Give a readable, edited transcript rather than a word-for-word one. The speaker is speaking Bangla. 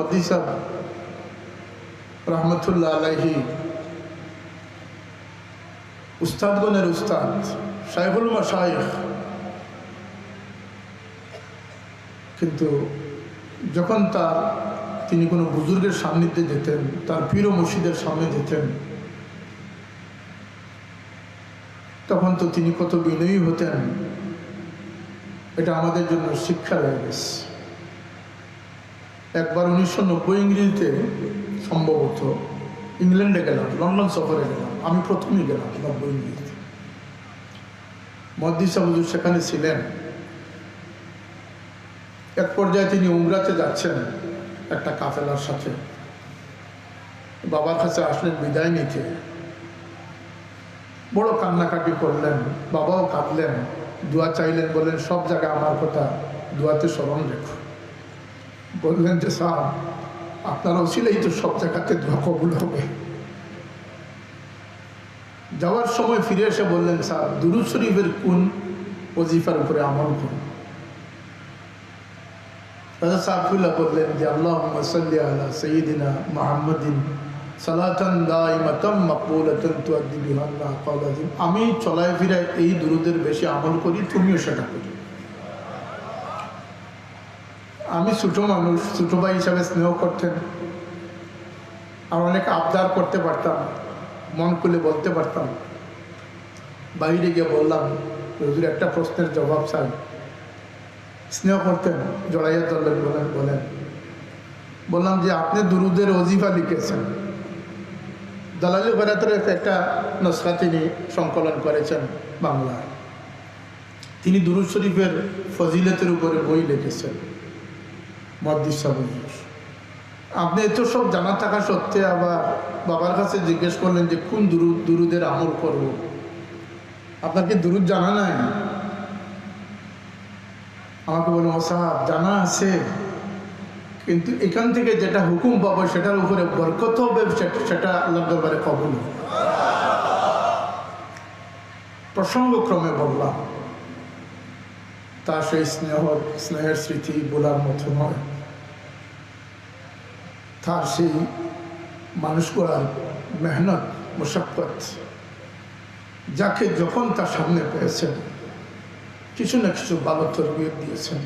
মদ্দি সাহেব রহমতুল্লাহ আলাইহি উস্তাদগণের উস্তাদ, শাইখুল মাশায়েখ। কিন্তু যখন তিনি কোনো বুজুর্গের সান্নিধ্যে যেতেন, তার পীর ও মুর্শিদের সামনে যেতেন, তখন তো তিনি কত বিনয়ী হতেন, এটা আমাদের জন্য শিক্ষা হয়ে গেছে। একবার 1990 ইংরেজিতে সম্ভবত ইংল্যান্ডে গেলাম, লন্ডন সফরে গেলাম, আমি প্রথমেই গেলাম 90 ইংরেজিতে। মদ্দি সাহেব হুজুর সেখানে ছিলেন। এক পর্যায়ে তিনি উমরাতে যাচ্ছেন একটা কাফেলার সাথে, বাবার কাছে আসলেন বিদায় নিতে। বড় কান্নাকাটি করলেন, বাবাও কাঁদলেন, দোয়া চাইলেন, বললেন সব জায়গায় আমার কথা দোয়াতে স্মরণ রেখো। বললেন যে স্যার, আপনার ওসিলেই তো সব জায়গাতে দোয়া কবুল হবে। যাওয়ার সময় ফিরে এসে বললেন, স্যার দুরূদ শরীফের কোন ওজিফার উপরে আমল করুন। সাহেবুল্লাহ বললেন যে আল্লাহুম্মা সাল্লি আলা সাইয়্যিদিনা মুহাম্মাদিন সালাতান দাইমাতাম মাকবুলাতান তুআদ্দি বিহা আল্লাহ কাওলাযিম। আমি চলায় ফিরায় এই দুরূদের বেশি আমল করি, তুমিও সেটা করো। আমি ছোটো মানুষ, ছোটো ভাই হিসাবে স্নেহ করতেন, আর অনেক আবদার করতে পারতাম, মন খুলে বলতে পারতাম। বাইরে গিয়ে বললাম, হুজুর একটা প্রশ্নের জবাব চাই। স্নেহ করতেন, জড়াইয়া ধরলেন, বললাম যে আপনি দুরুদের ওজিফা লিখেছেন, দালালি বেরাতের একটা নসখা তিনি সংকলন করেছেন বাংলায়। তিনি দুরুদ শরীফের ফজিলতের উপরে বই লিখেছেন, মদ্দি সাহেব হুজুর। আপনি এত সব জানা থাকা সত্ত্বে আবার বাবার কাছে জিজ্ঞেস করলেন যে কোন দুরুদের আমল করব। আপনার কি দুরুদ জানা নাই? আমাকে বলুন, ও সাহেব জানা আছে, কিন্তু এখান থেকে যেটা হুকুম পাবো সেটার উপরে বরকত হবে, সেটা আল্লাহর দরবারে কবুল হবে। প্রসঙ্গক্রমে বললাম, তার সেই স্নেহের স্মৃতি বলার মতো নয়। তার সেই মানুষ করার মেহনত, মুশাক্কত, যাকে যখন তার সামনে পেয়েছেন কিছু না কিছু ভালো তরবিয়ত দিয়েছেন।